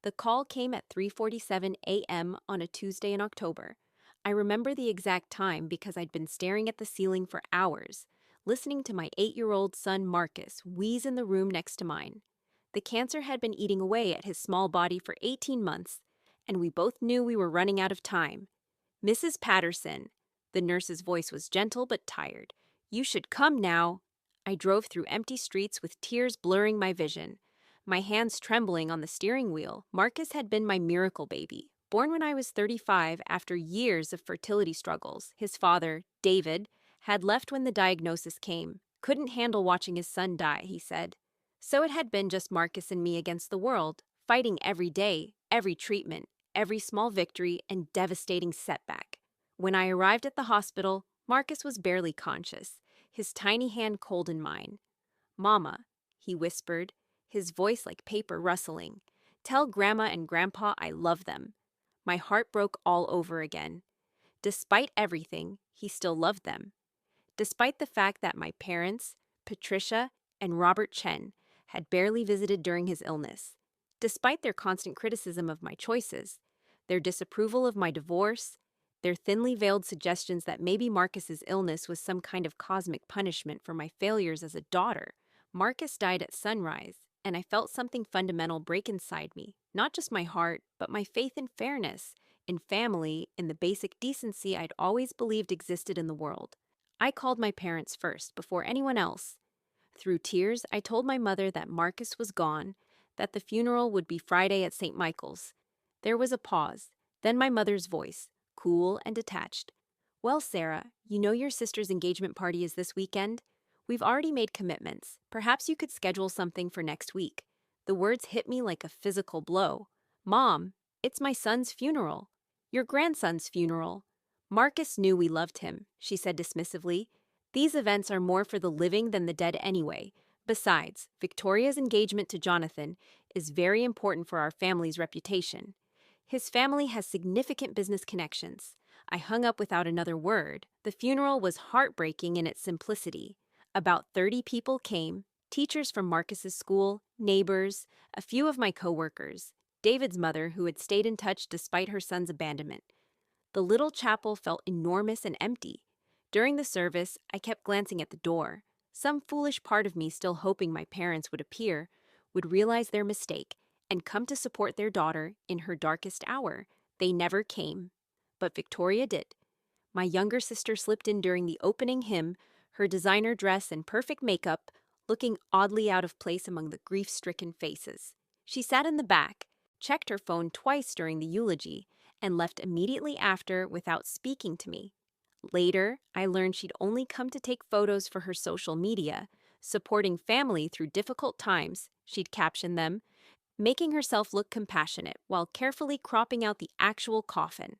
The call came at 3:47 a.m. on a Tuesday in October. I remember the exact time because I'd been staring at the ceiling for hours, listening to my 8-year-old son Marcus wheeze in the room next to mine. The cancer had been eating away at his small body for 18 months, and we both knew we were running out of time. "Mrs. Patterson," the nurse's voice was gentle but tired. "You should come now." I drove through empty streets with tears blurring my vision, my hands trembling on the steering wheel. Marcus had been my miracle baby, born when I was 35 after years of fertility struggles. His father, David, had left when the diagnosis came. Couldn't handle watching his son die, he said. So it had been just Marcus and me against the world, fighting every day, every treatment, every small victory, and devastating setback. When I arrived at the hospital, Marcus was barely conscious, his tiny hand cold in mine. "Mama," he whispered, his voice like paper rustling, "tell Grandma and Grandpa I love them." My heart broke all over again. Despite everything, he still loved them. Despite the fact that my parents, Patricia and Robert Chen, had barely visited during his illness. Despite their constant criticism of my choices, their disapproval of my divorce, their thinly veiled suggestions that maybe Marcus's illness was some kind of cosmic punishment for my failures as a daughter. Marcus died at sunrise, and I felt something fundamental break inside me. Not just my heart, but my faith in fairness, in family, in the basic decency I'd always believed existed in the world. I called my parents first, before anyone else. Through tears, I told my mother that Marcus was gone, that the funeral would be Friday at St. Michael's. There was a pause, then my mother's voice, cool and detached. "Well, Sarah, you know your sister's engagement party is this weekend? We've already made commitments. Perhaps you could schedule something for next week." The words hit me like a physical blow. "Mom, it's my son's funeral. Your grandson's funeral." "Marcus knew we loved him," she said dismissively. "These events are more for the living than the dead anyway. Besides, Victoria's engagement to Jonathan is very important for our family's reputation. His family has significant business connections." I hung up without another word. The funeral was heartbreaking in its simplicity. About 30 people came, teachers from Marcus's school, neighbors, a few of my coworkers, David's mother who had stayed in touch despite her son's abandonment. The little chapel felt enormous and empty. During the service, I kept glancing at the door, some foolish part of me still hoping my parents would appear, would realize their mistake, and come to support their daughter in her darkest hour. They never came. But Victoria did. My younger sister slipped in during the opening hymn, her designer dress and perfect makeup, looking oddly out of place among the grief-stricken faces. She sat in the back, checked her phone twice during the eulogy, and left immediately after without speaking to me. Later, I learned she'd only come to take photos for her social media, supporting family through difficult times, she'd captioned them, making herself look compassionate while carefully cropping out the actual coffin.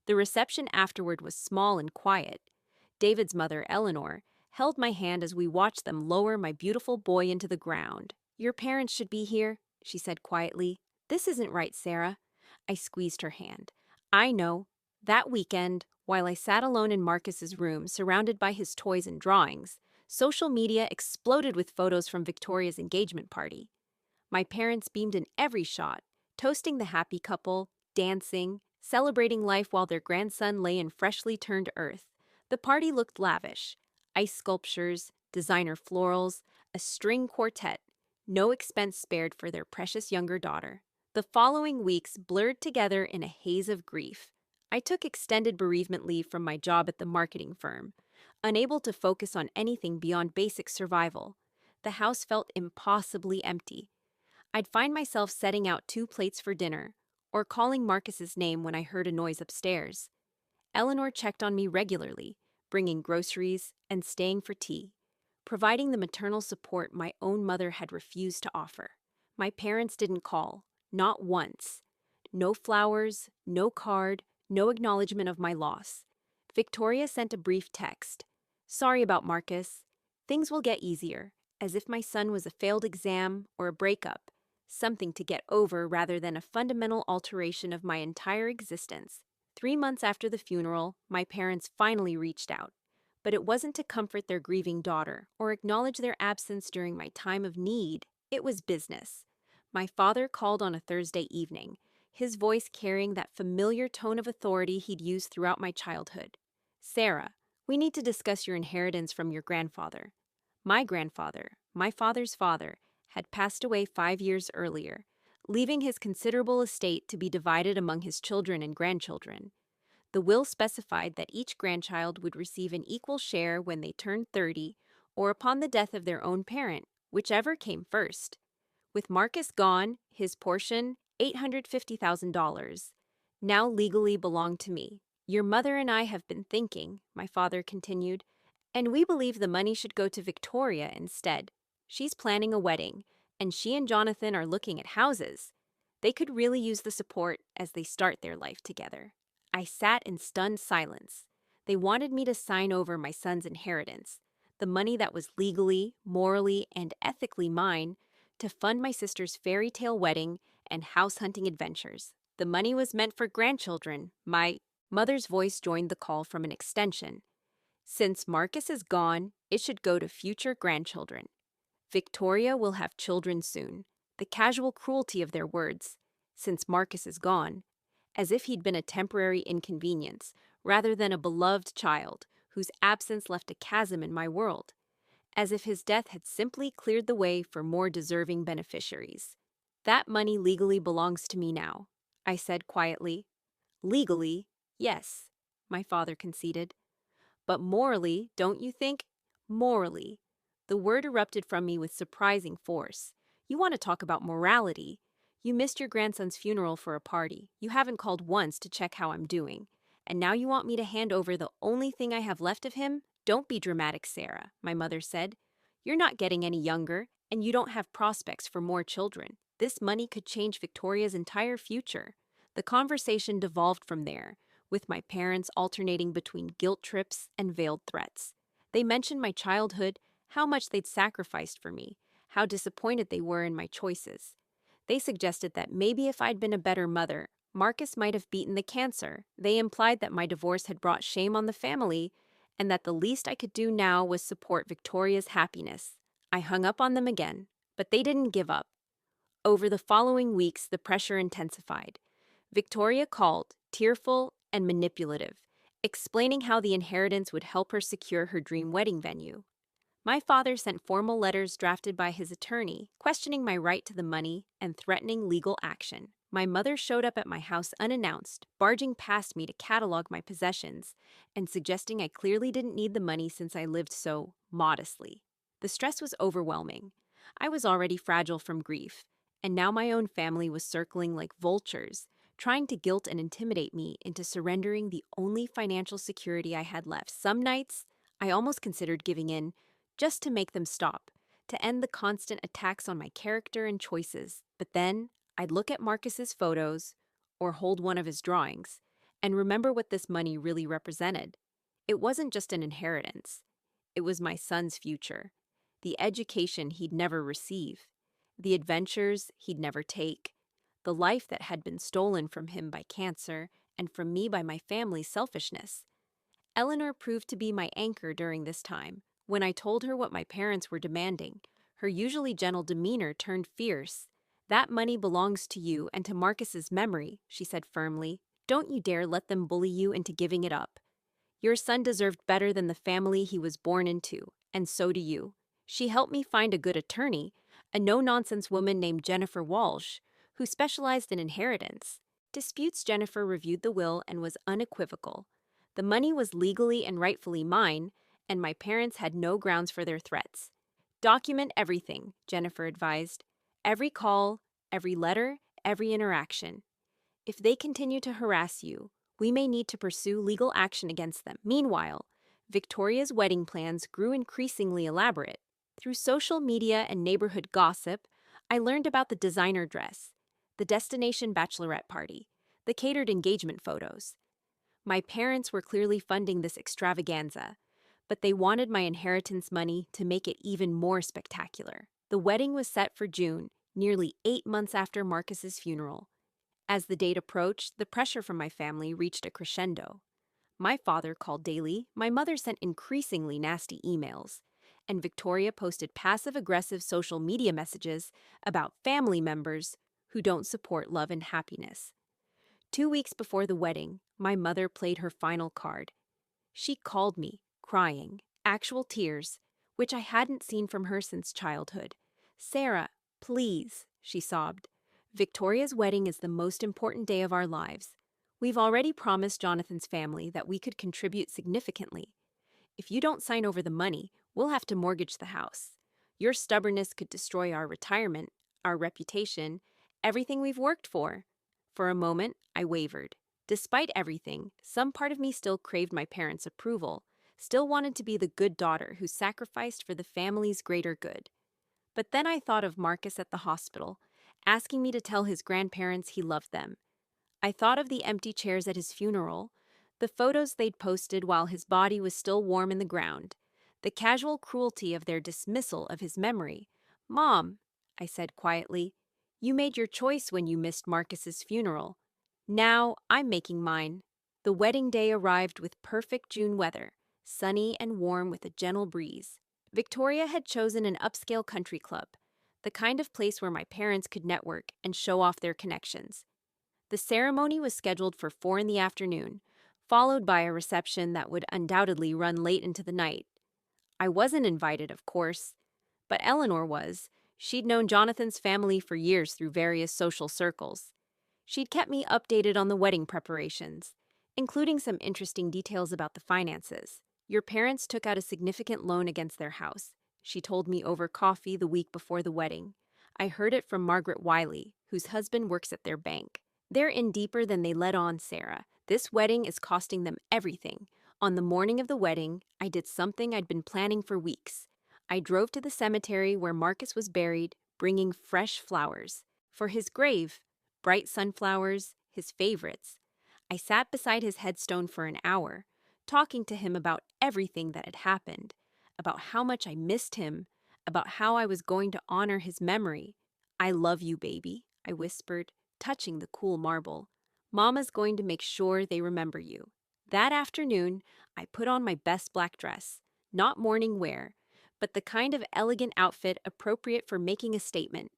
The reception afterward was small and quiet. David's mother, Eleanor, held my hand as we watched them lower my beautiful boy into the ground. "Your parents should be here," she said quietly. "This isn't right, Sarah." I squeezed her hand. "I know." That weekend, while I sat alone in Marcus's room, surrounded by his toys and drawings, social media exploded with photos from Victoria's engagement party. My parents beamed in every shot, toasting the happy couple, dancing, celebrating life while their grandson lay in freshly turned earth. The party looked lavish. Ice sculptures, designer florals, a string quartet, no expense spared for their precious younger daughter. The following weeks blurred together in a haze of grief. I took extended bereavement leave from my job at the marketing firm, unable to focus on anything beyond basic survival. The house felt impossibly empty. I'd find myself setting out 2 plates for dinner, or calling Marcus's name when I heard a noise upstairs. Eleanor checked on me regularly, bringing groceries and staying for tea, providing the maternal support my own mother had refused to offer. My parents didn't call, not once. No flowers, no card, no acknowledgement of my loss. Victoria sent a brief text. "Sorry about Marcus. Things will get easier," as if my son was a failed exam or a breakup, something to get over rather than a fundamental alteration of my entire existence. 3 months after the funeral, my parents finally reached out. But it wasn't to comfort their grieving daughter or acknowledge their absence during my time of need. It was business. My father called on a Thursday evening, his voice carrying that familiar tone of authority he'd used throughout my childhood. Sarah, we need to discuss your inheritance from your grandfather. My grandfather, my father's father, had passed away 5 years earlier, leaving his considerable estate to be divided among his children and grandchildren. The will specified that each grandchild would receive an equal share when they turned 30 or upon the death of their own parent, whichever came first. With Marcus gone, his portion, $850,000, now legally belonged to me. Your mother and I have been thinking, my father continued, and we believe the money should go to Victoria instead. She's planning a wedding, and she and Jonathan are looking at houses. They could really use the support as they start their life together. I sat in stunned silence. They wanted me to sign over my son's inheritance, the money that was legally, morally, and ethically mine, to fund my sister's fairy tale wedding and house hunting adventures. The money was meant for grandchildren. My mother's voice joined the call from an extension. Since Marcus is gone, it should go to future grandchildren. Victoria will have children soon. The casual cruelty of their words, since Marcus is gone, as if he'd been a temporary inconvenience, rather than a beloved child whose absence left a chasm in my world, as if his death had simply cleared the way for more deserving beneficiaries. That money legally belongs to me now, I said quietly. Legally, yes, my father conceded. But morally, don't you think? Morally. The word erupted from me with surprising force. You want to talk about morality? You missed your grandson's funeral for a party. You haven't called once to check how I'm doing. And now you want me to hand over the only thing I have left of him? Don't be dramatic, Sarah, my mother said. You're not getting any younger, and you don't have prospects for more children. This money could change Victoria's entire future. The conversation devolved from there, with my parents alternating between guilt trips and veiled threats. They mentioned my childhood, how much they'd sacrificed for me, how disappointed they were in my choices. They suggested that maybe if I'd been a better mother, Marcus might have beaten the cancer. They implied that my divorce had brought shame on the family, and that the least I could do now was support Victoria's happiness. I hung up on them again, but they didn't give up. Over the following weeks, the pressure intensified. Victoria called, tearful and manipulative, explaining how the inheritance would help her secure her dream wedding venue. My father sent formal letters drafted by his attorney, questioning my right to the money and threatening legal action. My mother showed up at my house unannounced, barging past me to catalog my possessions, and suggesting I clearly didn't need the money since I lived so modestly. The stress was overwhelming. I was already fragile from grief, and now my own family was circling like vultures, trying to guilt and intimidate me into surrendering the only financial security I had left. Some nights, I almost considered giving in, just to make them stop, to end the constant attacks on my character and choices. But then, I'd look at Marcus's photos, or hold one of his drawings, and remember what this money really represented. It wasn't just an inheritance. It was my son's future, the education he'd never receive, the adventures he'd never take, the life that had been stolen from him by cancer and from me by my family's selfishness. Eleanor proved to be my anchor during this time. When I told her what my parents were demanding, her usually gentle demeanor turned fierce. That money belongs to you and to Marcus's memory, she said firmly. Don't you dare let them bully you into giving it up. Your son deserved better than the family he was born into, and so do you. She helped me find a good attorney, a no-nonsense woman named Jennifer Walsh, who specialized in inheritance. Disputes Jennifer reviewed the will and was unequivocal. The money was legally and rightfully mine, and my parents had no grounds for their threats. Document everything, Jennifer advised. Every call, every letter, every interaction. If they continue to harass you, we may need to pursue legal action against them. Meanwhile, Victoria's wedding plans grew increasingly elaborate. Through social media and neighborhood gossip, I learned about the designer dress, the destination bachelorette party, the catered engagement photos. My parents were clearly funding this extravaganza, but they wanted my inheritance money to make it even more spectacular. The wedding was set for June, nearly 8 months after Marcus's funeral. As the date approached, the pressure from my family reached a crescendo. My father called daily, my mother sent increasingly nasty emails, and Victoria posted passive-aggressive social media messages about family members who don't support love and happiness. 2 weeks before the wedding, my mother played her final card. She called me, crying, actual tears, which I hadn't seen from her since childhood. "Sarah, please," she sobbed. "Victoria's wedding is the most important day of our lives. We've already promised Jonathan's family that we could contribute significantly. If you don't sign over the money, we'll have to mortgage the house. Your stubbornness could destroy our retirement, our reputation, everything we've worked for." For a moment, I wavered. Despite everything, some part of me still craved my parents' approval, still wanted to be the good daughter who sacrificed for the family's greater good. But then I thought of Marcus at the hospital, asking me to tell his grandparents he loved them. I thought of the empty chairs at his funeral, the photos they'd posted while his body was still warm in the ground, the casual cruelty of their dismissal of his memory. "Mom," I said quietly, "you made your choice when you missed Marcus's funeral. Now I'm making mine." The wedding day arrived with perfect June weather, sunny and warm with a gentle breeze. Victoria had chosen an upscale country club, the kind of place where my parents could network and show off their connections. The ceremony was scheduled for 4 in the afternoon, followed by a reception that would undoubtedly run late into the night. I wasn't invited, of course, but Eleanor was. She'd known Jonathan's family for years through various social circles. She'd kept me updated on the wedding preparations, including some interesting details about the finances. "Your parents took out a significant loan against their house," she told me over coffee the week before the wedding. I heard it from Margaret Wiley, whose husband works at their bank. "They're in deeper than they let on, Sarah. This wedding is costing them everything." On the morning of the wedding, I did something I'd been planning for weeks. I drove to the cemetery where Marcus was buried, bringing fresh flowers. For his grave, bright sunflowers, his favorites. I sat beside his headstone for an hour, talking to him about everything that had happened, about how much I missed him, about how I was going to honor his memory. "I love you, baby," I whispered, touching the cool marble. "Mama's going to make sure they remember you." That afternoon, I put on my best black dress, not morning wear, but the kind of elegant outfit appropriate for making a statement.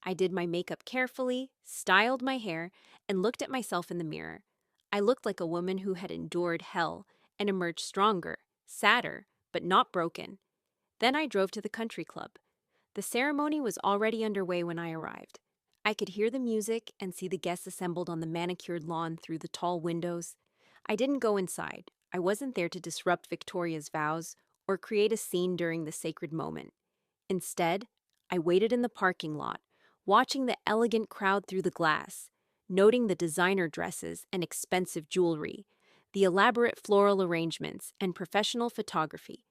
I did my makeup carefully, styled my hair, and looked at myself in the mirror. I looked like a woman who had endured hell and emerged stronger, sadder, but not broken. Then I drove to the country club. The ceremony was already underway when I arrived. I could hear the music and see the guests assembled on the manicured lawn through the tall windows. I didn't go inside. I wasn't there to disrupt Victoria's vows or create a scene during the sacred moment. Instead, I waited in the parking lot, watching the elegant crowd through the glass, noting the designer dresses and expensive jewelry, the elaborate floral arrangements, and professional photography.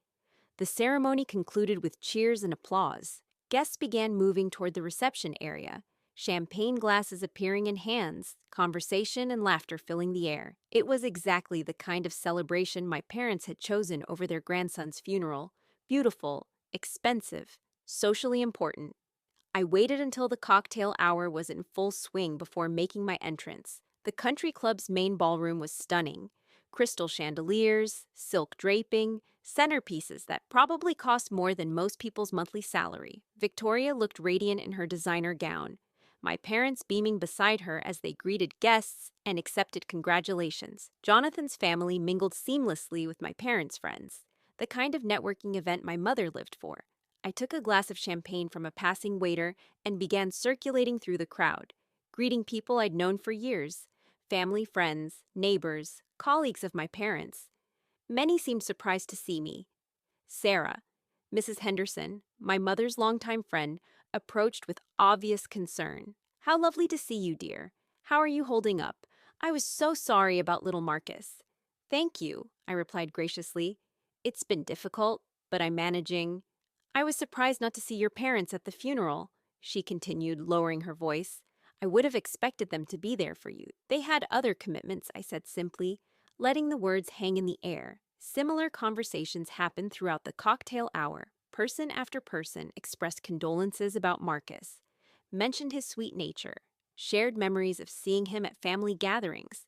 The ceremony concluded with cheers and applause. Guests began moving toward the reception area, champagne glasses appearing in hands, conversation and laughter filling the air. It was exactly the kind of celebration my parents had chosen over their grandson's funeral. Beautiful, expensive, socially important. I waited until the cocktail hour was in full swing before making my entrance. The country club's main ballroom was stunning. Crystal chandeliers, silk draping, centerpieces that probably cost more than most people's monthly salary. Victoria looked radiant in her designer gown, my parents beaming beside her as they greeted guests and accepted congratulations. Jonathan's family mingled seamlessly with my parents' friends, the kind of networking event my mother lived for. I took a glass of champagne from a passing waiter and began circulating through the crowd, greeting people I'd known for years, family, friends, neighbors, colleagues of my parents. Many seemed surprised to see me. Sarah, Mrs. Henderson, my mother's longtime friend, approached with obvious concern. "How lovely to see you, dear. How are you holding up? I was so sorry about little Marcus." "Thank you," I replied graciously. "It's been difficult, but I'm managing." "I was surprised not to see your parents at the funeral," she continued, lowering her voice. "I would have expected them to be there for you." "They had other commitments," I said simply, letting the words hang in the air. Similar conversations happened throughout the cocktail hour. Person after person expressed condolences about Marcus, mentioned his sweet nature, shared memories of seeing him at family gatherings,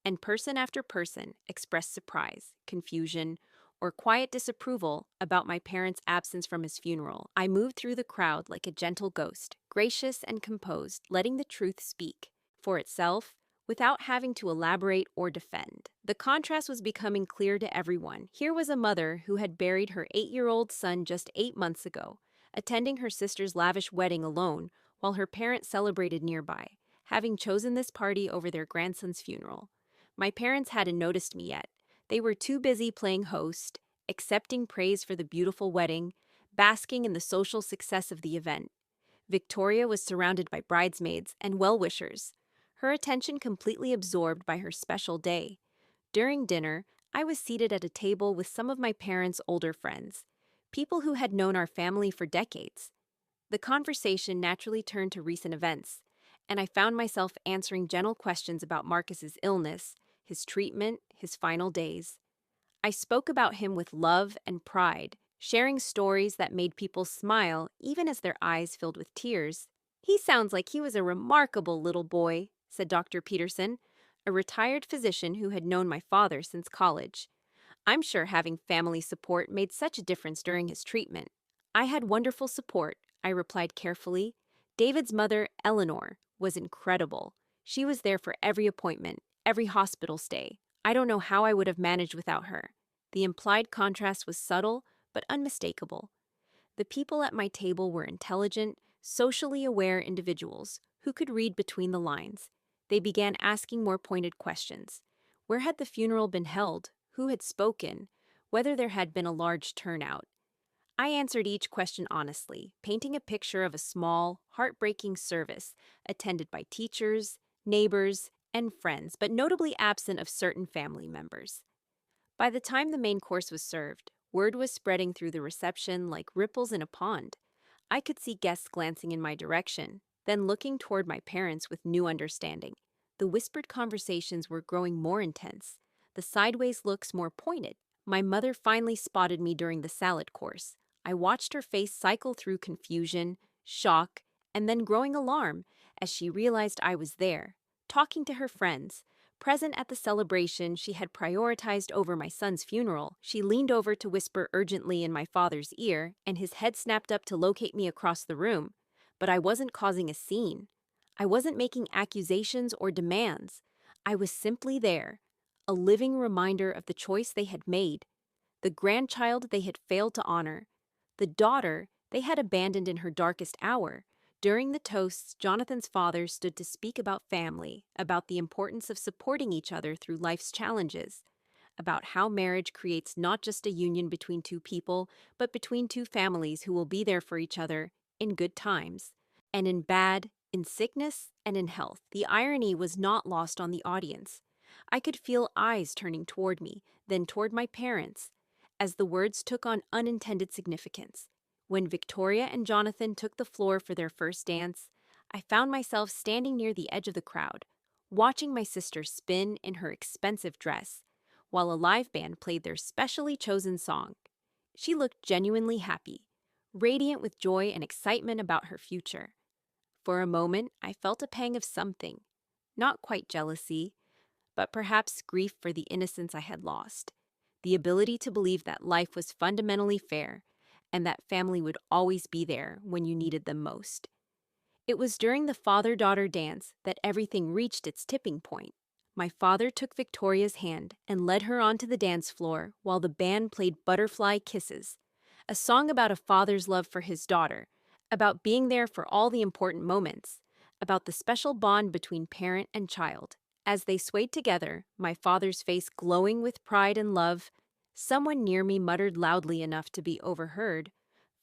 and person after person expressed surprise, confusion, or quiet disapproval about my parents' absence from his funeral. I moved through the crowd like a gentle ghost, gracious and composed, letting the truth speak for itself without having to elaborate or defend. The contrast was becoming clear to everyone. Here was a mother who had buried her 8-year-old son just 8 months ago, attending her sister's lavish wedding alone while her parents celebrated nearby, having chosen this party over their grandson's funeral. My parents hadn't noticed me yet. They were too busy playing host, accepting praise for the beautiful wedding, basking in the social success of the event. Victoria was surrounded by bridesmaids and well-wishers, her attention completely absorbed by her special day. During dinner, I was seated at a table with some of my parents' older friends, people who had known our family for decades. The conversation naturally turned to recent events, and I found myself answering gentle questions about Marcus's illness, his treatment, his final days. I spoke about him with love and pride, sharing stories that made people smile even as their eyes filled with tears. "He sounds like he was a remarkable little boy," said Dr. Peterson, a retired physician who had known my father since college. "I'm sure having family support made such a difference during his treatment." "I had wonderful support," I replied carefully. "David's mother, Eleanor, was incredible. She was there for every appointment, every hospital stay. I don't know how I would have managed without her." The implied contrast was subtle but unmistakable. The people at my table were intelligent, socially aware individuals who could read between the lines. They began asking more pointed questions. Where had the funeral been held? Who had spoken? Whether there had been a large turnout. I answered each question honestly, painting a picture of a small, heartbreaking service attended by teachers, neighbors, and friends, but notably absent of certain family members. By the time the main course was served, word was spreading through the reception like ripples in a pond. I could see guests glancing in my direction, then looking toward my parents with new understanding. The whispered conversations were growing more intense, the sideways looks more pointed. My mother finally spotted me during the salad course. I watched her face cycle through confusion, shock, and then growing alarm as she realized I was there, talking to her friends. Present at the celebration she had prioritized over my son's funeral, she leaned over to whisper urgently in my father's ear, and his head snapped up to locate me across the room. But I wasn't causing a scene. I wasn't making accusations or demands. I was simply there, a living reminder of the choice they had made, the grandchild they had failed to honor, the daughter they had abandoned in her darkest hour. During the toasts, Jonathan's father stood to speak about family, about the importance of supporting each other through life's challenges, about how marriage creates not just a union between two people, but between two families who will be there for each other in good times and in bad, in sickness and in health. The irony was not lost on the audience. I could feel eyes turning toward me, then toward my parents, as the words took on unintended significance. When Victoria and Jonathan took the floor for their first dance, I found myself standing near the edge of the crowd, watching my sister spin in her expensive dress, while a live band played their specially chosen song. She looked genuinely happy, radiant with joy and excitement about her future. For a moment, I felt a pang of something, not quite jealousy, but perhaps grief for the innocence I had lost, the ability to believe that life was fundamentally fair, and that family would always be there when you needed them most. It was during the father-daughter dance that everything reached its tipping point. My father took Victoria's hand and led her onto the dance floor while the band played Butterfly Kisses, a song about a father's love for his daughter, about being there for all the important moments, about the special bond between parent and child. As they swayed together, my father's face glowing with pride and love, someone near me muttered loudly enough to be overheard,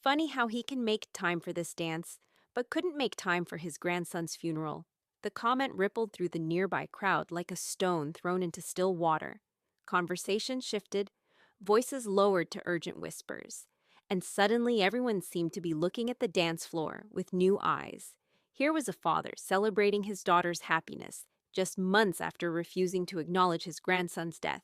"Funny how he can make time for this dance, but couldn't make time for his grandson's funeral." The comment rippled through the nearby crowd like a stone thrown into still water. Conversation shifted, voices lowered to urgent whispers, and suddenly everyone seemed to be looking at the dance floor with new eyes. Here was a father celebrating his daughter's happiness, just months after refusing to acknowledge his grandson's death.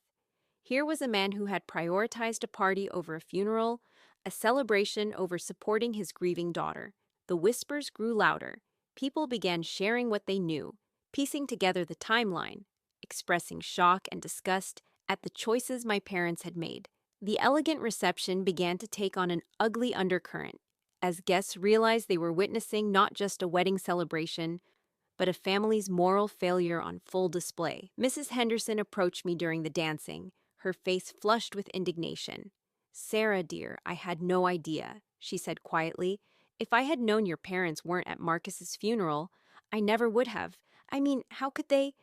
Here was a man who had prioritized a party over a funeral, a celebration over supporting his grieving daughter. The whispers grew louder. People began sharing what they knew, piecing together the timeline, expressing shock and disgust at the choices my parents had made. The elegant reception began to take on an ugly undercurrent as guests realized they were witnessing not just a wedding celebration, but a family's moral failure on full display. Mrs. Henderson approached me during the dancing, her face flushed with indignation. "Sarah, dear, I had no idea," she said quietly. "If I had known your parents weren't at Marcus's funeral, I never would have. I mean, how could they?"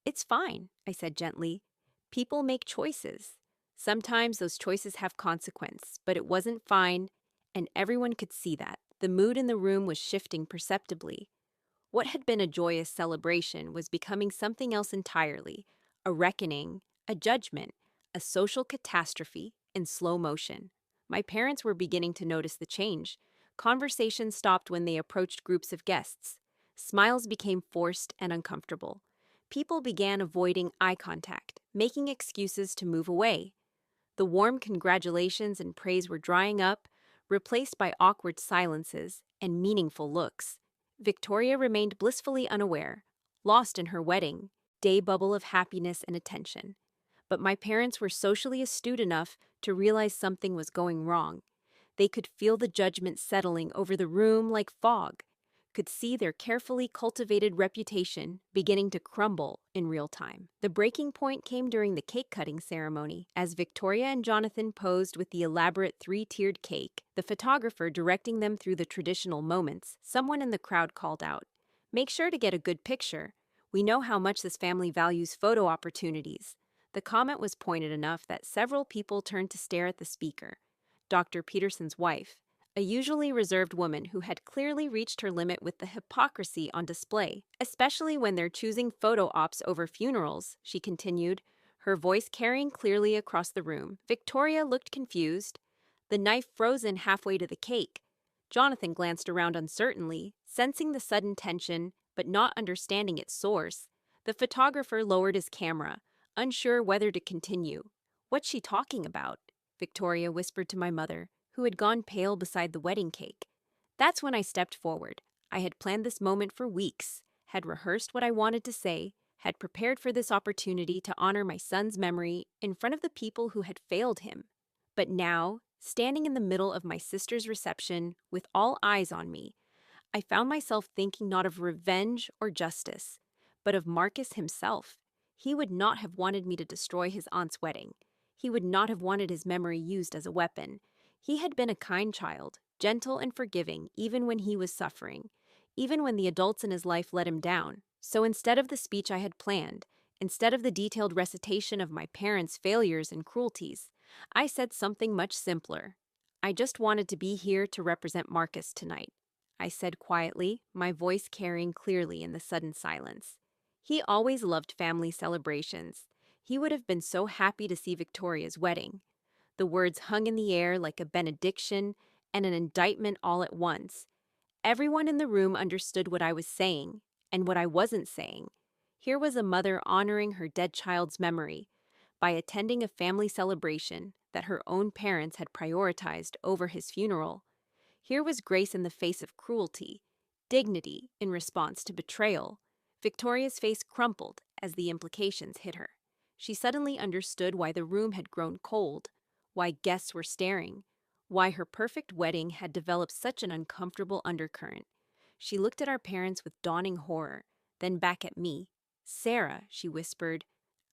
"It's fine," I said gently. "People make choices. Sometimes those choices have consequence, but it wasn't fine, and everyone could see that." The mood in the room was shifting perceptibly. What had been a joyous celebration was becoming something else entirely, a reckoning, a judgment, a social catastrophe in slow motion. My parents were beginning to notice the change. Conversations stopped when they approached groups of guests. Smiles became forced and uncomfortable. People began avoiding eye contact, making excuses to move away. The warm congratulations and praise were drying up, replaced by awkward silences and meaningful looks. Victoria remained blissfully unaware, lost in her wedding day bubble of happiness and attention. But my parents were socially astute enough to realize something was going wrong. They could feel the judgment settling over the room like fog, could see their carefully cultivated reputation beginning to crumble in real time. The breaking point came during the cake-cutting ceremony. As Victoria and Jonathan posed with the elaborate three-tiered cake, the photographer directing them through the traditional moments, someone in the crowd called out, "Make sure to get a good picture. We know how much this family values photo opportunities." The comment was pointed enough that several people turned to stare at the speaker, Dr. Peterson's wife, a usually reserved woman who had clearly reached her limit with the hypocrisy on display, especially when they're choosing photo ops over funerals, she continued, her voice carrying clearly across the room. Victoria looked confused, the knife frozen halfway to the cake. Jonathan glanced around uncertainly, sensing the sudden tension, but not understanding its source. The photographer lowered his camera, unsure whether to continue. "What's she talking about?" Victoria whispered to my mother, who had gone pale beside the wedding cake. That's when I stepped forward. I had planned this moment for weeks, had rehearsed what I wanted to say, had prepared for this opportunity to honor my son's memory in front of the people who had failed him. But now, standing in the middle of my sister's reception, with all eyes on me, I found myself thinking not of revenge or justice, but of Marcus himself. He would not have wanted me to destroy his aunt's wedding. He would not have wanted his memory used as a weapon. He had been a kind child, gentle and forgiving even when he was suffering, even when the adults in his life let him down. So instead of the speech I had planned, instead of the detailed recitation of my parents' failures and cruelties, I said something much simpler. "I just wanted to be here to represent Marcus tonight," I said quietly, my voice carrying clearly in the sudden silence. He always loved family celebrations. He would have been so happy to see Victoria's wedding. The words hung in the air like a benediction and an indictment all at once. Everyone in the room understood what I was saying and what I wasn't saying. Here was a mother honoring her dead child's memory by attending a family celebration that her own parents had prioritized over his funeral. Here was grace in the face of cruelty, dignity in response to betrayal. Victoria's face crumpled as the implications hit her. She suddenly understood why the room had grown cold, why guests were staring, why her perfect wedding had developed such an uncomfortable undercurrent. She looked at our parents with dawning horror, then back at me. "Sarah," she whispered,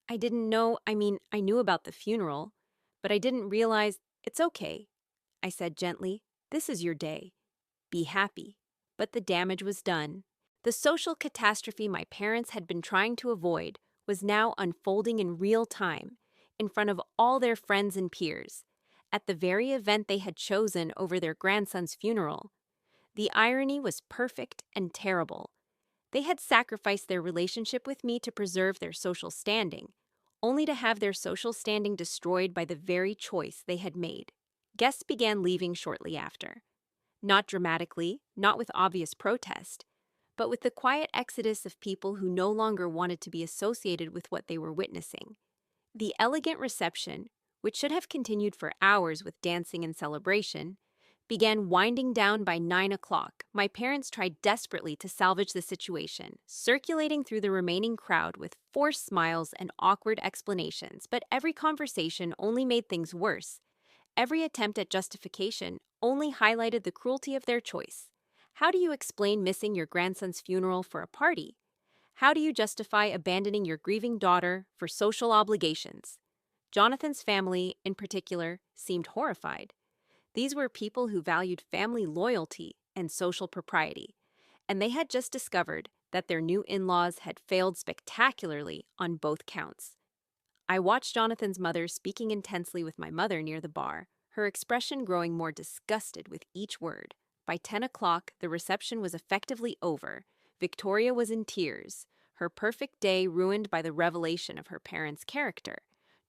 "I didn't know, I knew about the funeral, but I didn't realize—" "It's okay," I said gently. "This is your day. Be happy." But the damage was done. The social catastrophe my parents had been trying to avoid was now unfolding in real time, in front of all their friends and peers, at the very event they had chosen over their grandson's funeral. The irony was perfect and terrible. They had sacrificed their relationship with me to preserve their social standing, only to have their social standing destroyed by the very choice they had made. Guests began leaving shortly after. Not dramatically, not with obvious protest, but with the quiet exodus of people who no longer wanted to be associated with what they were witnessing. The elegant reception, which should have continued for hours with dancing and celebration, began winding down by 9 o'clock. My parents tried desperately to salvage the situation, circulating through the remaining crowd with forced smiles and awkward explanations, but every conversation only made things worse. Every attempt at justification only highlighted the cruelty of their choice. How do you explain missing your grandson's funeral for a party? How do you justify abandoning your grieving daughter for social obligations? Jonathan's family, in particular, seemed horrified. These were people who valued family loyalty and social propriety, and they had just discovered that their new in-laws had failed spectacularly on both counts. I watched Jonathan's mother speaking intensely with my mother near the bar, her expression growing more disgusted with each word. By 10 o'clock, the reception was effectively over. Victoria was in tears, her perfect day ruined by the revelation of her parents' character.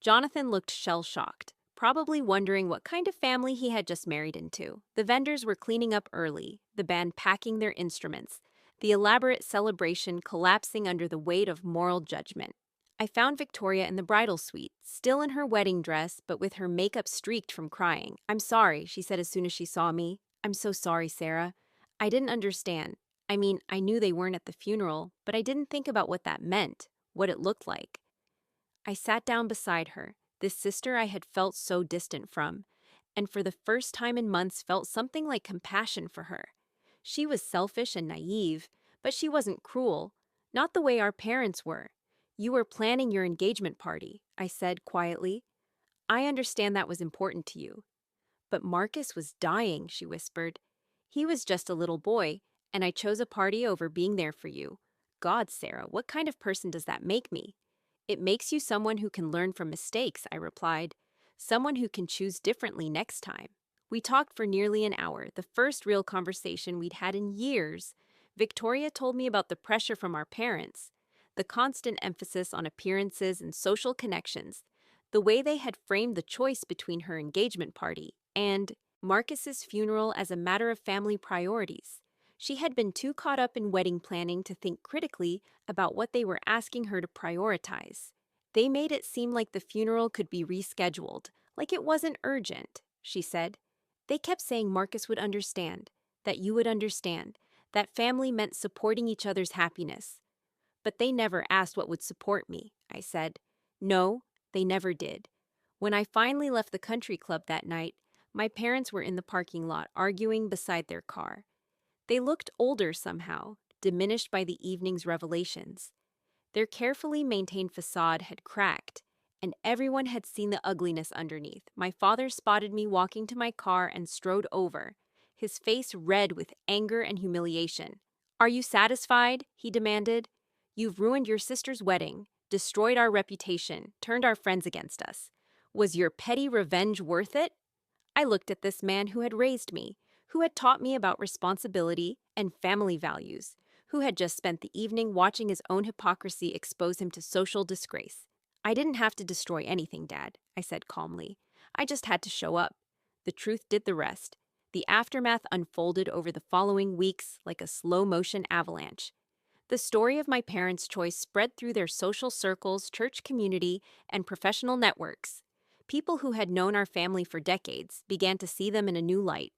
Jonathan looked shell-shocked, probably wondering what kind of family he had just married into. The vendors were cleaning up early, the band packing their instruments, the elaborate celebration collapsing under the weight of moral judgment. I found Victoria in the bridal suite, still in her wedding dress, but with her makeup streaked from crying. "I'm sorry," she said as soon as she saw me. "I'm so sorry, Sarah. I didn't understand. I mean, I knew they weren't at the funeral, but I didn't think about what that meant, what it looked like." I sat down beside her, this sister I had felt so distant from, and for the first time in months felt something like compassion for her. She was selfish and naive, but she wasn't cruel, not the way our parents were. "You were planning your engagement party," I said quietly. "I understand that was important to you." "But Marcus was dying," she whispered. "He was just a little boy, and I chose a party over being there for you." "God, Sarah, what kind of person does that make me?" "It makes you someone who can learn from mistakes," I replied. "Someone who can choose differently next time." We talked for nearly an hour, the first real conversation we'd had in years. Victoria told me about the pressure from our parents, the constant emphasis on appearances and social connections, the way they had framed the choice between her engagement party and Marcus's funeral as a matter of family priorities. She had been too caught up in wedding planning to think critically about what they were asking her to prioritize. "They made it seem like the funeral could be rescheduled, like it wasn't urgent," she said. "They kept saying Marcus would understand, that you would understand, that family meant supporting each other's happiness. But they never asked what would support me," I said. "No, they never did." When I finally left the country club that night, my parents were in the parking lot arguing beside their car. They looked older somehow, diminished by the evening's revelations. Their carefully maintained facade had cracked, and everyone had seen the ugliness underneath. My father spotted me walking to my car and strode over, his face red with anger and humiliation. "Are you satisfied?" he demanded. "You've ruined your sister's wedding, destroyed our reputation, turned our friends against us. Was your petty revenge worth it?" I looked at this man who had raised me, who had taught me about responsibility and family values, who had just spent the evening watching his own hypocrisy expose him to social disgrace. "I didn't have to destroy anything, Dad," I said calmly. "I just had to show up. The truth did the rest." The aftermath unfolded over the following weeks like a slow-motion avalanche. The story of my parents' choice spread through their social circles, church community, and professional networks. People who had known our family for decades began to see them in a new light,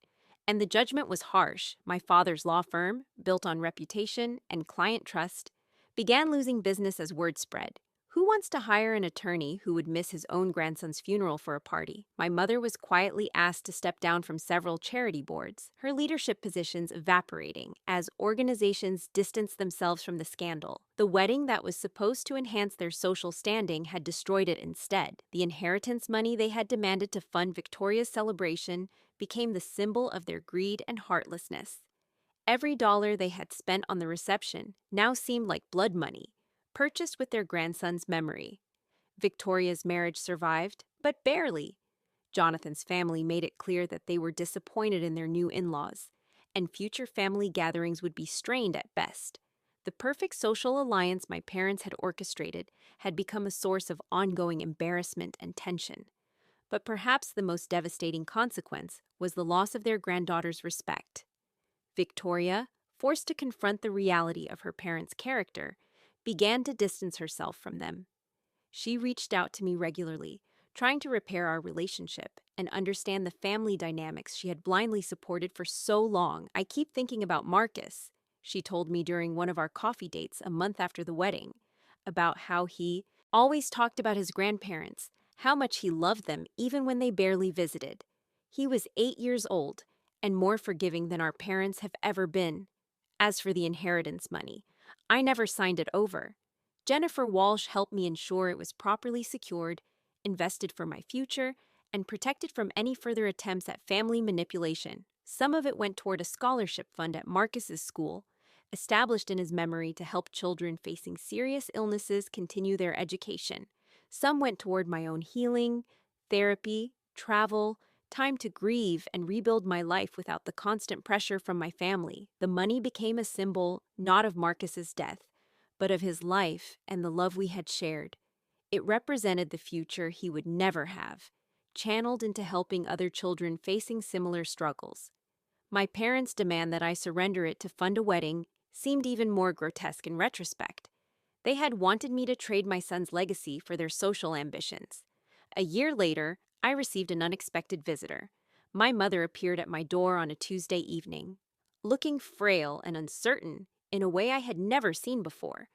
and the judgment was harsh. My father's law firm, built on reputation and client trust, began losing business as word spread. Who wants to hire an attorney who would miss his own grandson's funeral for a party? My mother was quietly asked to step down from several charity boards, her leadership positions evaporating as organizations distanced themselves from the scandal. The wedding that was supposed to enhance their social standing had destroyed it instead. The inheritance money they had demanded to fund Victoria's celebration became the symbol of their greed and heartlessness. Every dollar they had spent on the reception now seemed like blood money, purchased with their grandson's memory. Victoria's marriage survived, but barely. Jonathan's family made it clear that they were disappointed in their new in-laws, and future family gatherings would be strained at best. The perfect social alliance my parents had orchestrated had become a source of ongoing embarrassment and tension. But perhaps the most devastating consequence was the loss of their granddaughter's respect. Victoria, forced to confront the reality of her parents' character, began to distance herself from them. She reached out to me regularly, trying to repair our relationship and understand the family dynamics she had blindly supported for so long. I keep thinking about Marcus, she told me during one of our coffee dates a month after the wedding, about how he always talked about his grandparents, how much he loved them even when they barely visited. He was 8 years old and more forgiving than our parents have ever been. As for the inheritance money, I never signed it over. Jennifer Walsh helped me ensure it was properly secured, invested for my future, and protected from any further attempts at family manipulation. Some of it went toward a scholarship fund at Marcus's school, established in his memory to help children facing serious illnesses continue their education. Some went toward my own healing, therapy, travel, time to grieve and rebuild my life without the constant pressure from my family. The money became a symbol not of Marcus's death, but of his life and the love we had shared. It represented the future he would never have, channeled into helping other children facing similar struggles. My parents' demand that I surrender it to fund a wedding seemed even more grotesque in retrospect. They had wanted me to trade my son's legacy for their social ambitions. A year later, I received an unexpected visitor. My mother appeared at my door on a Tuesday evening, looking frail and uncertain in a way I had never seen before.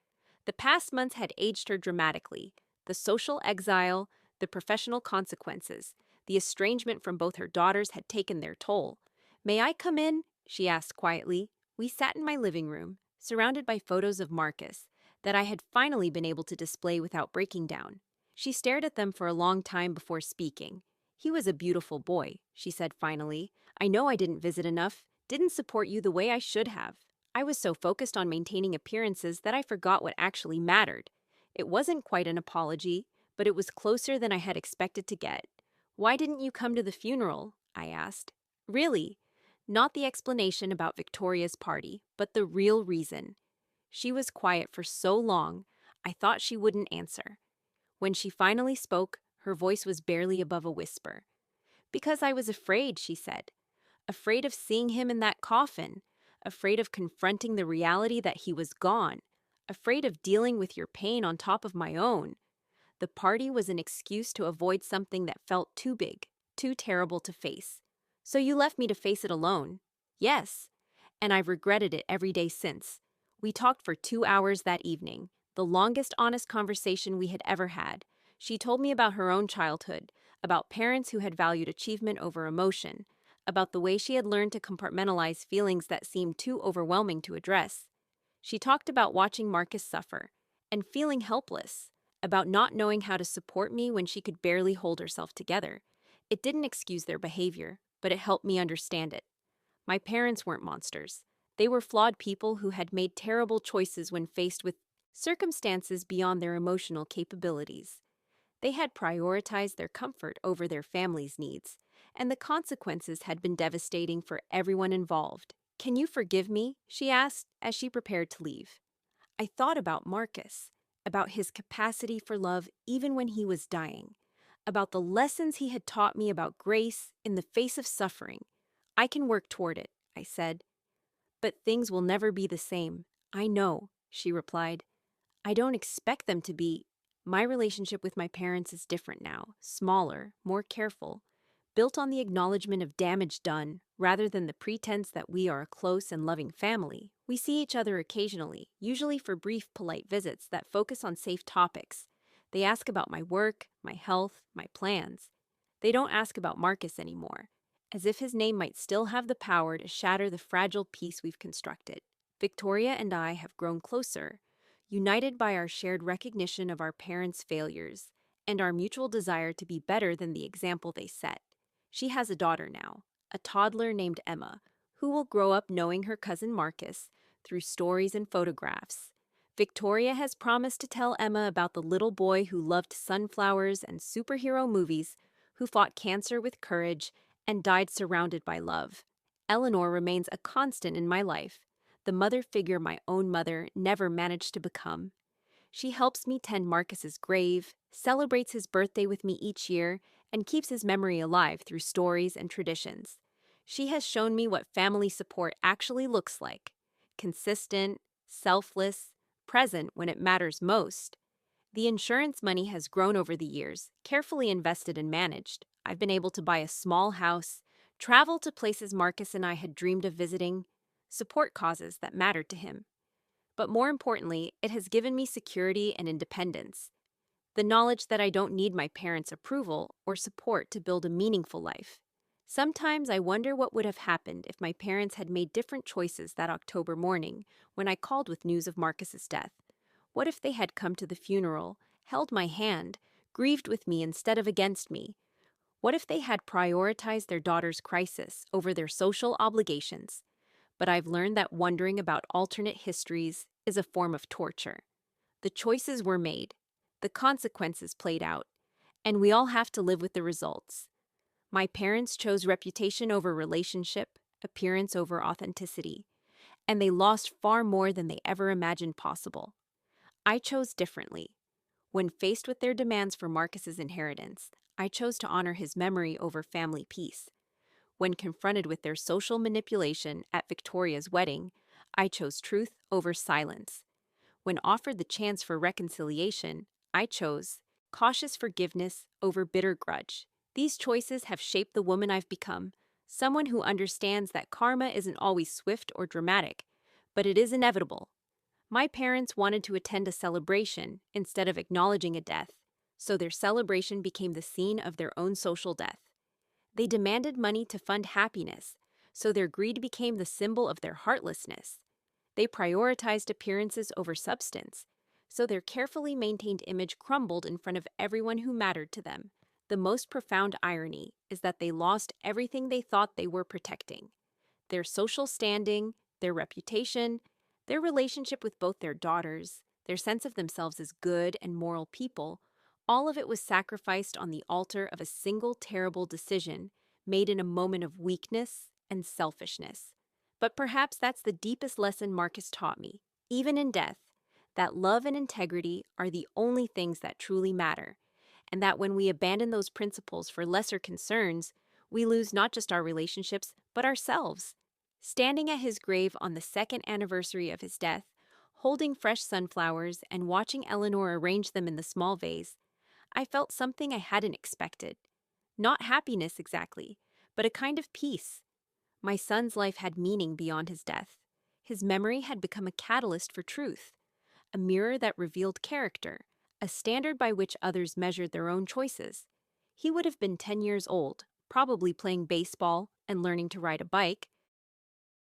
The past months had aged her dramatically. The social exile, the professional consequences, the estrangement from both her daughters had taken their toll. "May I come in?" she asked quietly. We sat in my living room, surrounded by photos of Marcus that I had finally been able to display without breaking down. She stared at them for a long time before speaking. "He was a beautiful boy," she said finally. "I know I didn't visit enough, didn't support you the way I should have. I was so focused on maintaining appearances that I forgot what actually mattered." It wasn't quite an apology, but it was closer than I had expected to get. "Why didn't you come to the funeral?" I asked. "Really?" Not the explanation about Victoria's party, but the real reason. She was quiet for so long, I thought she wouldn't answer. When she finally spoke, her voice was barely above a whisper. "Because I was afraid," she said. "Afraid of seeing him in that coffin. Afraid of confronting the reality that he was gone. Afraid of dealing with your pain on top of my own." The party was an excuse to avoid something that felt too big, too terrible to face. "So you left me to face it alone?" "Yes." And I've regretted it every day since. We talked for 2 hours that evening, the longest honest conversation we had ever had. She told me about her own childhood, about parents who had valued achievement over emotion, about the way she had learned to compartmentalize feelings that seemed too overwhelming to address. She talked about watching Marcus suffer and feeling helpless, about not knowing how to support me when she could barely hold herself together. It didn't excuse their behavior, but it helped me understand it. My parents weren't monsters. They were flawed people who had made terrible choices when faced with circumstances beyond their emotional capabilities. They had prioritized their comfort over their family's needs, and the consequences had been devastating for everyone involved. "Can you forgive me?" she asked as she prepared to leave. I thought about Marcus, about his capacity for love even when he was dying, about the lessons he had taught me about grace in the face of suffering. "I can work toward it," I said. "But things will never be the same." "I know," she replied. "I don't expect them to be." My relationship with my parents is different now, smaller, more careful, built on the acknowledgement of damage done rather than the pretense that we are a close and loving family. We see each other occasionally, usually for brief, polite visits that focus on safe topics. They ask about my work, my health, my plans. They don't ask about Marcus anymore, as if his name might still have the power to shatter the fragile peace we've constructed. Victoria and I have grown closer, united by our shared recognition of our parents' failures and our mutual desire to be better than the example they set. She has a daughter now, a toddler named Emma, who will grow up knowing her cousin Marcus through stories and photographs. Victoria has promised to tell Emma about the little boy who loved sunflowers and superhero movies, who fought cancer with courage and died surrounded by love. Eleanor remains a constant in my life, the mother figure my own mother never managed to become. She helps me tend Marcus's grave, celebrates his birthday with me each year, and keeps his memory alive through stories and traditions. She has shown me what family support actually looks like: consistent, selfless, present when it matters most. The insurance money has grown over the years, carefully invested and managed. I've been able to buy a small house, travel to places Marcus and I had dreamed of visiting, support causes that mattered to him. But more importantly, it has given me security and independence. The knowledge that I don't need my parents' approval or support to build a meaningful life. Sometimes I wonder what would have happened if my parents had made different choices that October morning when I called with news of Marcus's death. What if they had come to the funeral, held my hand, grieved with me instead of against me? What if they had prioritized their daughter's crisis over their social obligations? But I've learned that wondering about alternate histories is a form of torture. The choices were made, the consequences played out, and we all have to live with the results. My parents chose reputation over relationship, appearance over authenticity, and they lost far more than they ever imagined possible. I chose differently. When faced with their demands for Marcus's inheritance, I chose to honor his memory over family peace. When confronted with their social manipulation at Victoria's wedding, I chose truth over silence. When offered the chance for reconciliation, I chose cautious forgiveness over bitter grudge. These choices have shaped the woman I've become, someone who understands that karma isn't always swift or dramatic, but it is inevitable. My parents wanted to attend a celebration instead of acknowledging a death, so their celebration became the scene of their own social death. They demanded money to fund happiness, so their greed became the symbol of their heartlessness. They prioritized appearances over substance, so their carefully maintained image crumbled in front of everyone who mattered to them. The most profound irony is that they lost everything they thought they were protecting: their social standing, their reputation, their relationship with both their daughters, their sense of themselves as good and moral people. All of it was sacrificed on the altar of a single terrible decision made in a moment of weakness and selfishness. But perhaps that's the deepest lesson Marcus taught me, even in death, that love and integrity are the only things that truly matter, and that when we abandon those principles for lesser concerns, we lose not just our relationships, but ourselves. Standing at his grave on the second anniversary of his death, holding fresh sunflowers and watching Eleanor arrange them in the small vase, I felt something I hadn't expected. Not happiness exactly, but a kind of peace. My son's life had meaning beyond his death. His memory had become a catalyst for truth, a mirror that revealed character, a standard by which others measured their own choices. He would have been 10 years old, probably playing baseball and learning to ride a bike,